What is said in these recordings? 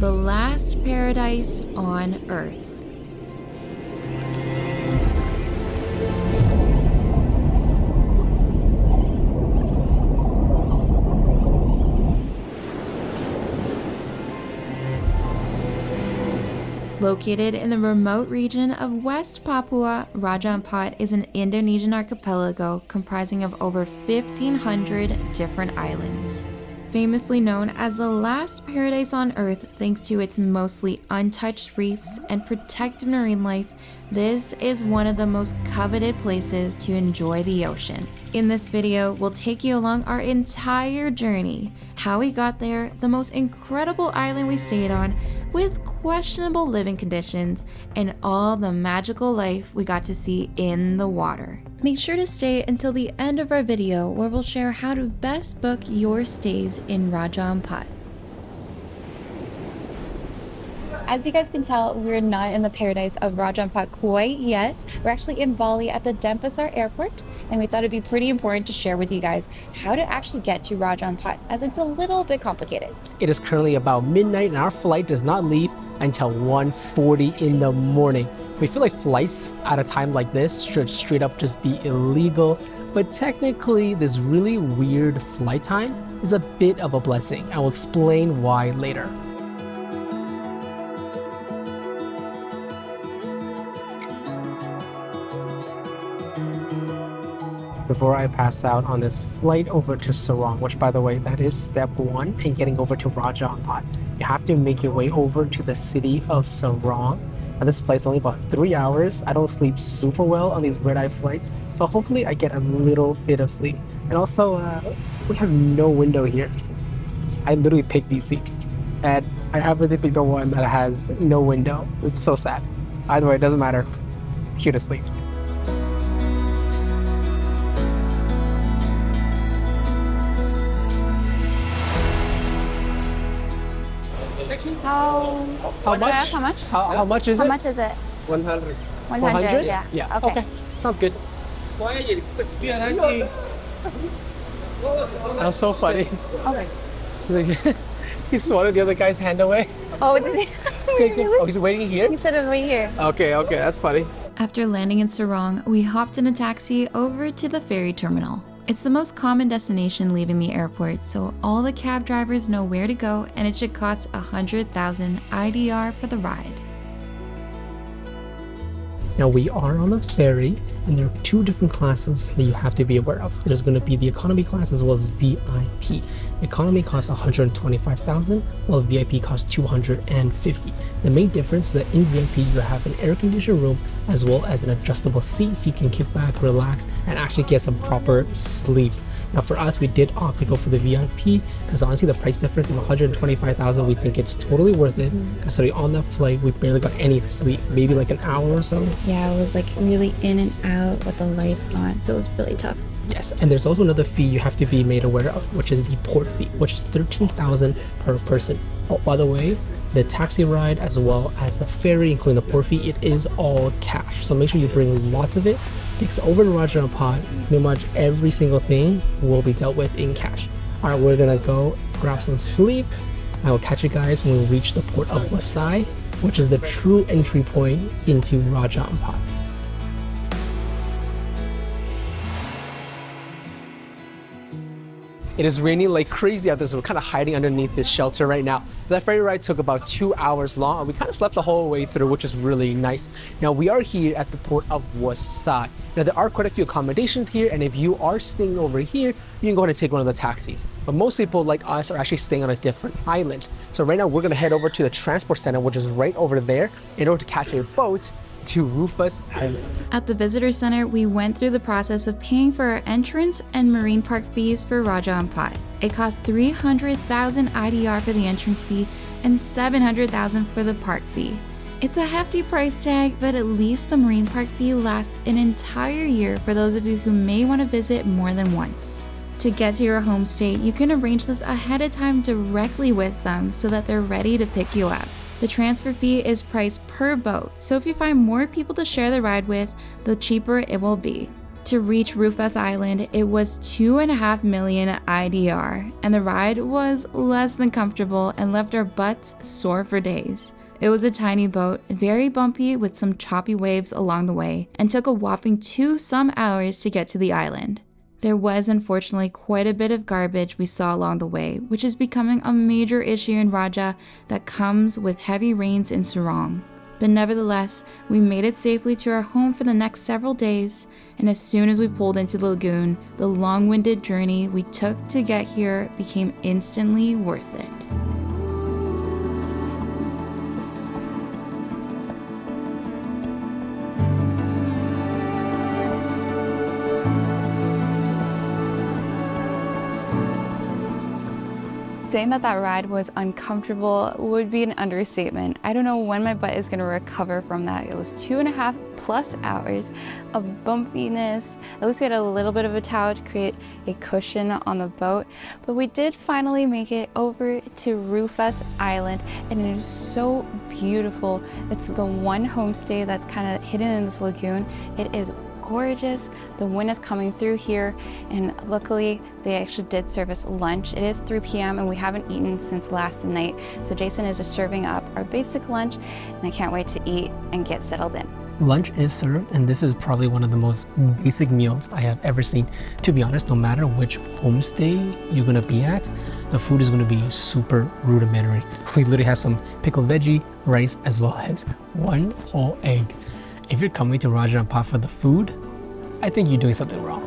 the last paradise on Earth. Located in the remote region of West Papua, Raja Ampat is an Indonesian archipelago comprising of over 1,500 different islands. Famously known as the last paradise on Earth thanks to its mostly untouched reefs and protected marine life, this is one of the most coveted places to enjoy the ocean. In this video, we'll take you along our entire journey, how we got there, the most incredible island we stayed on, with questionable living conditions, and all the magical life we got to see in the water. Make sure to stay until the end of our video where we'll share how to best book your stays in Raja Ampat. As you guys can tell, we're not in the paradise of Raja Ampat quite yet. We're actually in Bali at the Denpasar airport, and we thought it'd be pretty important to share with you guys how to actually get to Raja Ampat, as it's a little bit complicated. It is currently about midnight and our flight does not leave until 1:40 in the morning. We feel like flights at a time like this should straight up just be illegal, but technically this really weird flight time is a bit of a blessing. I will explain why later. Before I pass out on this flight over to Sorong, which by the way, that is step one in getting over to Raja Ampat. You have to make your way over to the city of Sorong. And this flight's only about 3 hours. I don't sleep super well on these red-eye flights, so hopefully I get a little bit of sleep. And also, we have no window here. I literally picked these seats, and I happen to pick the one that has no window. This is so sad. Either way, it doesn't matter. I'm here to sleep. How much? How much? How much is it? How much is it? 100. 100? Yeah. Yeah. Okay. Sounds good. That was so funny. Okay. He swatted the other guy's hand away. Oh, did he? Oh, he's waiting here? He said it right here. Okay, that's funny. After landing in Sorong, we hopped in a taxi over to the ferry terminal. It's the most common destination leaving the airport, so all the cab drivers know where to go, and it should cost 100,000 IDR for the ride. Now we are on a ferry, and there are two different classes that you have to be aware of. There's going to be the economy class as well as VIP. Economy costs 125,000, while VIP costs 250. The main difference is that in VIP you have an air-conditioned room as well as an adjustable seat, so you can kick back, relax, and actually get some proper sleep. Now for us, we did opt to go for the VIP because honestly the price difference of 125,000, we think it's totally worth it. Considering on that flight we barely got any sleep, maybe like an hour or so. Yeah, it was like really in and out with the lights on, so it was really tough. Yes, and there's also another fee you have to be made aware of, which is the port fee, which is 13,000 per person. Oh, by the way, the taxi ride as well as the ferry, including the port fee, it is all cash. So make sure you bring lots of it. Because over to Raja Ampat, pretty much every single thing will be dealt with in cash. All right, we're gonna go grab some sleep. I will catch you guys when we reach the port of Wasai, which is the true entry point into Raja Ampat. It is raining like crazy out there, so we're kind of hiding underneath this shelter right now. That ferry ride took about 2 hours long, and we kind of slept the whole way through, which is really nice. Now we are here at the port of Wasai. Now there are quite a few accommodations here, and if you are staying over here, you can go ahead and take one of the taxis. But most people like us are actually staying on a different island. So right now we're gonna head over to the transport center, which is right over there, in order to catch a boat to Rufas Island. At the visitor center, we went through the process of paying for our entrance and marine park fees for Raja Ampat. It cost 300,000 IDR for the entrance fee and 700,000 for the park fee. It's a hefty price tag, but at least the marine park fee lasts an entire year for those of you who may want to visit more than once. To get to your homestay, you can arrange this ahead of time directly with them so that they're ready to pick you up. The transfer fee is priced per boat, so if you find more people to share the ride with, the cheaper it will be. To reach Rufas Island, it was 2.5 million IDR, and the ride was less than comfortable and left our butts sore for days. It was a tiny boat, very bumpy with some choppy waves along the way, and took a whopping 2 hours to get to the island. There was unfortunately quite a bit of garbage we saw along the way, which is becoming a major issue in Raja that comes with heavy rains in Sorong. But nevertheless, we made it safely to our home for the next several days, and as soon as we pulled into the lagoon, the long-winded journey we took to get here became instantly worth it. Saying that ride was uncomfortable would be an understatement. I don't know when my butt is gonna recover from that. It was 2.5+ hours of bumpiness. At least we had a little bit of a towel to create a cushion on the boat, but we did finally make it over to Rufas Island, and it is so beautiful. It's the one homestay that's kind of hidden in this lagoon. It is gorgeous. The wind is coming through here, and luckily they actually did serve us lunch. It is 3 p.m. and we haven't eaten since last night, so Jason is just serving up our basic lunch, and I can't wait to eat and get settled in. Lunch is served, and this is probably one of the most basic meals I have ever seen. To be honest, no matter which homestay you're gonna be at, the food is gonna be super rudimentary. We literally have some pickled veggie, rice, as well as one whole egg. If you're coming to Raja Ampat for the food, I think you're doing something wrong.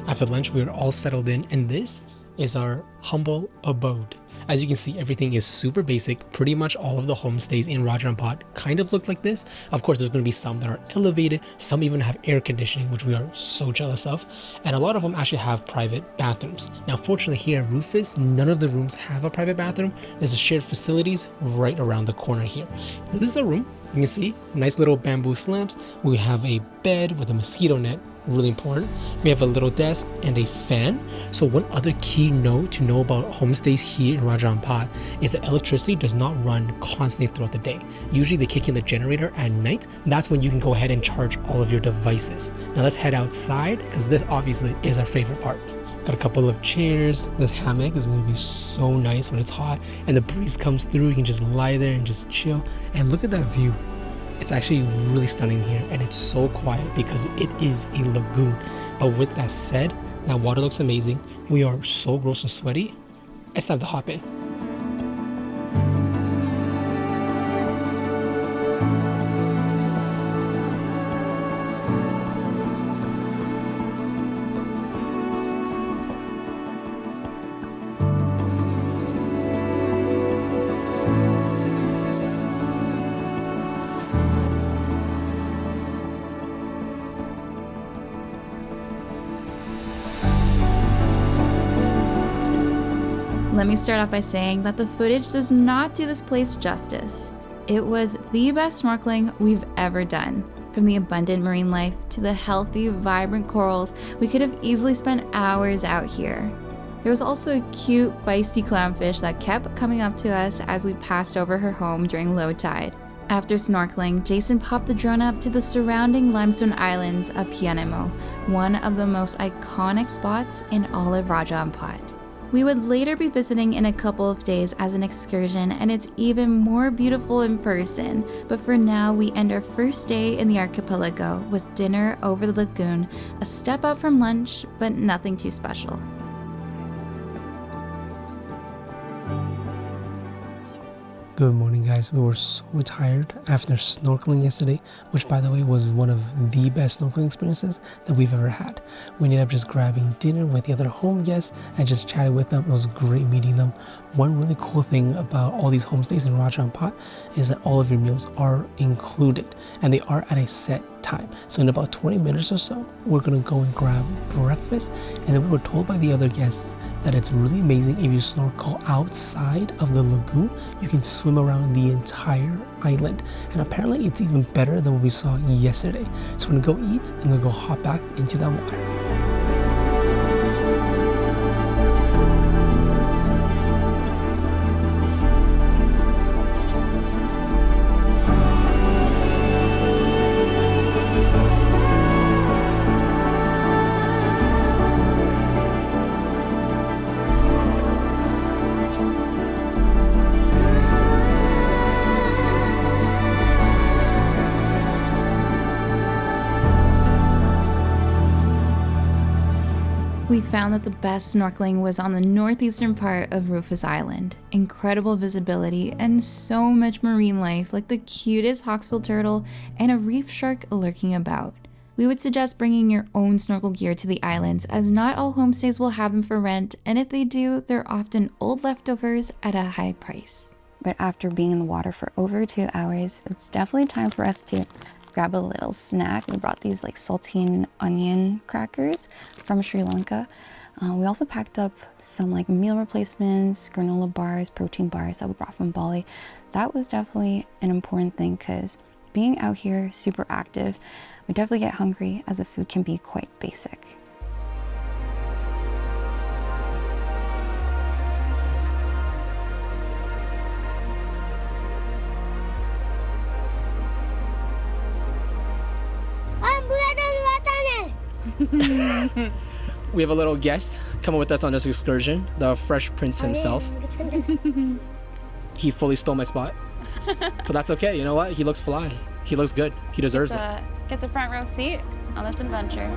After lunch, we were all settled in, and this is our humble abode. As you can see, everything is super basic. Pretty much all of the homestays in Raja Ampat kind of look like this. Of course, there's going to be some that are elevated. Some even have air conditioning, which we are so jealous of. And a lot of them actually have private bathrooms. Now, fortunately here at Rufus, none of the rooms have a private bathroom. There's a shared facilities right around the corner here. This is a room. You can see nice little bamboo slabs. We have a bed with a mosquito net. Really important. We have a little desk and a fan. So one other key note to know about homestays here in Raja Ampat is that electricity does not run constantly throughout the day. Usually they kick in the generator at night. That's when you can go ahead and charge all of your devices. Now let's head outside, because this obviously is our favorite part. Got a couple of chairs. This hammock is going to be so nice when it's hot and the breeze comes through. You can just lie there and just chill. And look at that view. It's actually really stunning here, and it's so quiet because it is a lagoon. But with that said, that water looks amazing. We are so gross and sweaty. It's time to hop in. Let me start off by saying that the footage does not do this place justice. It was the best snorkeling we've ever done. From the abundant marine life to the healthy, vibrant corals, we could have easily spent hours out here. There was also a cute, feisty clownfish that kept coming up to us as we passed over her home during low tide. After snorkeling, Jason popped the drone up to the surrounding limestone islands of Pianemo, one of the most iconic spots in all of Raja Ampat. We would later be visiting in a couple of days as an excursion, and it's even more beautiful in person. But for now, we end our first day in the archipelago with dinner over the lagoon, a step up from lunch, but nothing too special. Good morning, guys. We were so tired after snorkeling yesterday, which by the way was one of the best snorkeling experiences that we've ever had. We ended up just grabbing dinner with the other home guests and just chatted with them. It was great meeting them. One really cool thing about all these homestays in Raja Ampat is that all of your meals are included, and they are at a set time. So in about 20 minutes or so, we're gonna go and grab breakfast, and then we were told by the other guests that it's really amazing if you snorkel outside of the lagoon. You can swim around the entire island, and apparently it's even better than what we saw yesterday. So we're gonna go eat and then go hop back into that water. We found that the best snorkeling was on the northeastern part of Rufus Island. Incredible visibility and so much marine life, like the cutest hawksbill turtle and a reef shark lurking about. We would suggest bringing your own snorkel gear to the islands, as not all homestays will have them for rent, and if they do, they're often old leftovers at a high price. But after being in the water for over 2 hours, it's definitely time for us to grab a little snack. We brought these like saltine onion crackers from Sri Lanka. We also packed up some like meal replacements, granola bars, protein bars that we brought from Bali. That was definitely an important thing because being out here super active, we definitely get hungry as the food can be quite basic. We have a little guest coming with us on this excursion, the Fresh Prince himself. He fully stole my spot, but that's okay. You know what? He looks fly. He looks good. He deserves it. Gets a front row seat on this adventure.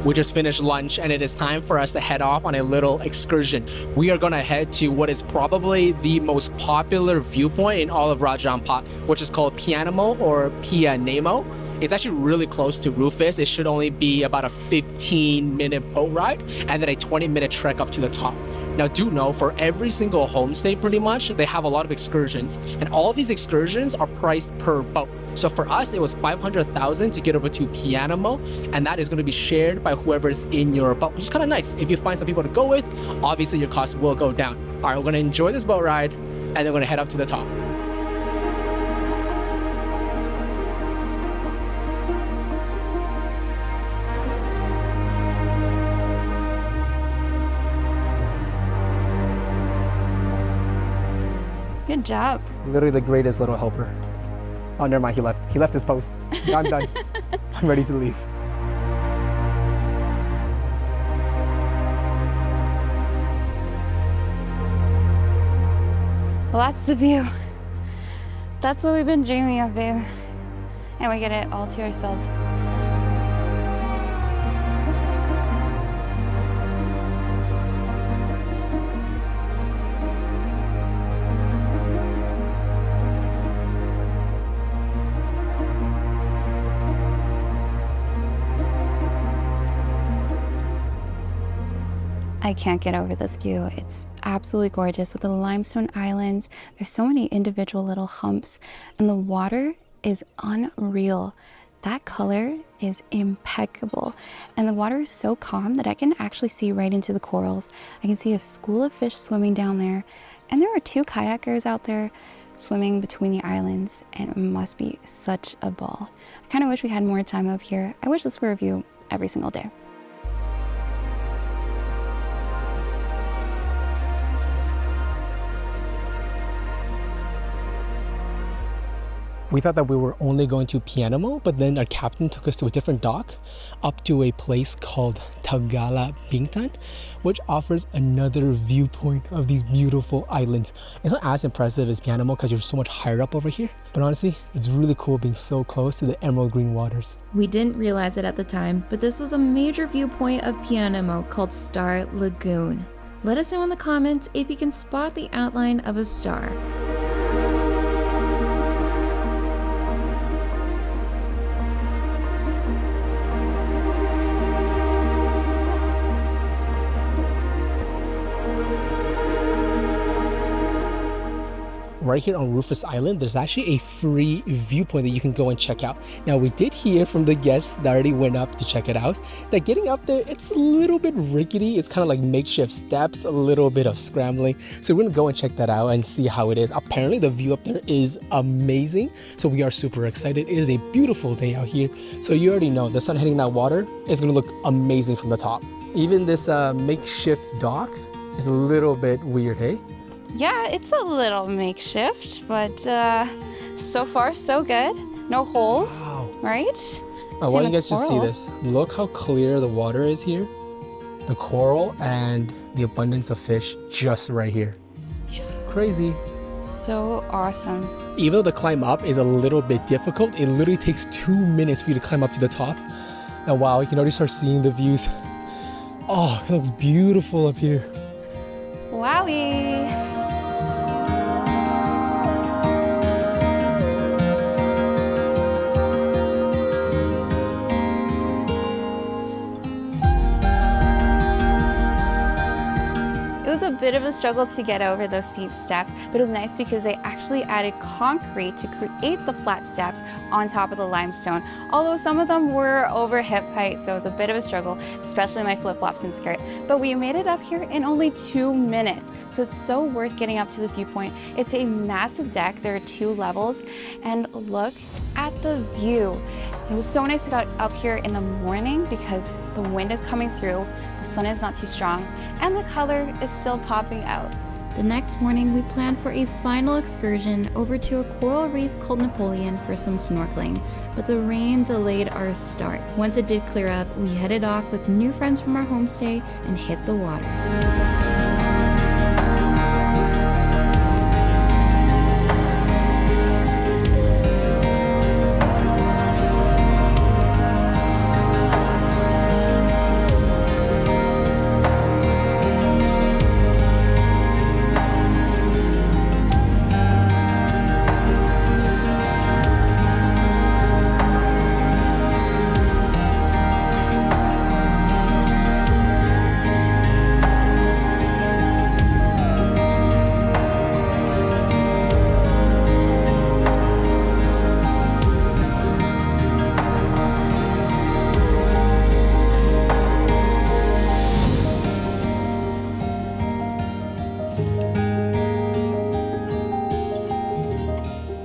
We just finished lunch and it is time for us to head off on a little excursion. We are gonna head to what is probably the most popular viewpoint in all of Raja Ampat, which is called Pianamo or Pianamo. It's actually really close to Rufus. It should only be about a 15-minute boat ride and then a 20-minute trek up to the top. Now do know, for every single homestay pretty much, they have a lot of excursions, and all these excursions are priced per boat. So for us, it was 500,000 to get over to Pianamo, and that is going to be shared by whoever's in your boat, which is kind of nice. If you find some people to go with, obviously your cost will go down. All right, we're going to enjoy this boat ride, and then we're going to head up to the top. Good job. Literally the greatest little helper. Oh, never mind, he left. He left his post. So I'm done. I'm ready to leave. Well, that's the view. That's what we've been dreaming of, babe. And we get it all to ourselves. I can't get over this view. It's absolutely gorgeous with the limestone islands. There's so many individual little humps and the water is unreal. That color is impeccable and the water is so calm that I can actually see right into the corals. I can see a school of fish swimming down there, and there are 2 kayakers out there swimming between the islands, and it must be such a ball. I kind of wish we had more time up here. I wish this were a view every single day. We thought that we were only going to Pianamo, but then our captain took us to a different dock up to a place called Tagala Bingtan, which offers another viewpoint of these beautiful islands. It's not as impressive as Pianamo because you're so much higher up over here, but honestly, it's really cool being so close to the emerald green waters. We didn't realize it at the time, but this was a major viewpoint of Pianamo called Star Lagoon. Let us know in the comments if you can spot the outline of a star. Right here on Rufus Island, there's actually a free viewpoint that you can go and check out. Now, we did hear from the guests that already went up to check it out that getting up there, it's a little bit rickety. It's kind of like makeshift steps, a little bit of scrambling. So we're gonna go and check that out and see how it is. Apparently the view up there is amazing. So we are super excited. It is a beautiful day out here. So you already know the sun hitting that water is gonna look amazing from the top. Even this makeshift dock is a little bit weird, hey? Yeah, it's a little makeshift, but so far so good. No holes, Wow. right? I want you guys to see this. Look how clear the water is here. The coral and the abundance of fish just right here. Crazy. so awesome. Even though the climb up is a little bit difficult, it literally takes 2 minutes for you to climb up to the top. And wow, you can already start seeing the views. Oh, it looks beautiful up here. Wowie! It was a bit of a struggle to get over those steep steps, but it was nice because they actually added concrete to create the flat steps on top of the limestone. Although some of them were over hip height, so it was a bit of a struggle, especially my flip-flops and skirt. But we made it up here in only 2 minutes, so it's so worth getting up to this viewpoint. It's a massive deck, there are 2 levels, and look at the view. It was so nice to get up here in the morning because the wind is coming through, the sun is not too strong, and the color is still popping out. The next morning, we planned for a final excursion over to a coral reef called Napoleon for some snorkeling, but the rain delayed our start. Once it did clear up, we headed off with new friends from our homestay and hit the water.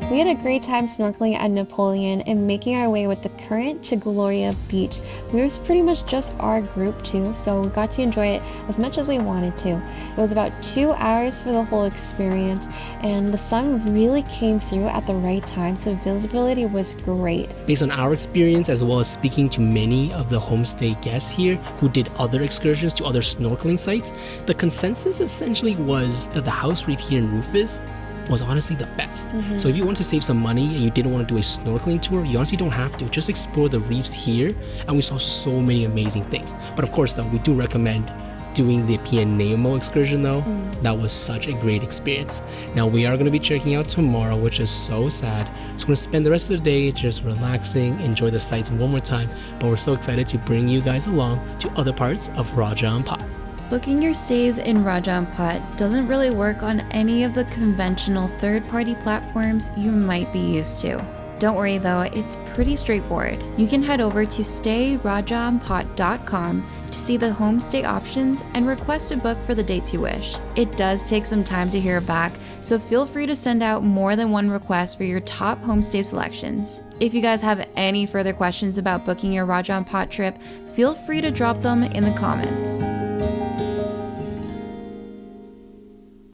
We had a great time snorkeling at Napoleon and making our way with the current to Gloria Beach. We was pretty much just our group too, so we got to enjoy it as much as we wanted to. It was about 2 hours for the whole experience, and the sun really came through at the right time, so visibility was great. Based on our experience, as well as speaking to many of the homestay guests here who did other excursions to other snorkeling sites, the consensus essentially was that the house reef here in Rufus was honestly the best. So if you want to save some money and you didn't want to do a snorkeling tour, you honestly don't have to. Just explore the reefs here, and we saw so many amazing things. But of course though, we do recommend doing the Nemo excursion though. That was such a great experience. Now we are going to be checking out tomorrow, which is so sad. So we're going to spend the rest of the day just relaxing, enjoy the sights one more time, but we're so excited to bring you guys along to other parts of Raja Ampat. Booking your stays in Raja Ampat doesn't really work on any of the conventional third-party platforms you might be used to. Don't worry though, it's pretty straightforward. You can head over to stayrajaampat.com to see the homestay options and request a book for the dates you wish. It does take some time to hear back, so feel free to send out more than one request for your top homestay selections. If you guys have any further questions about booking your Raja Ampat trip, feel free to drop them in the comments.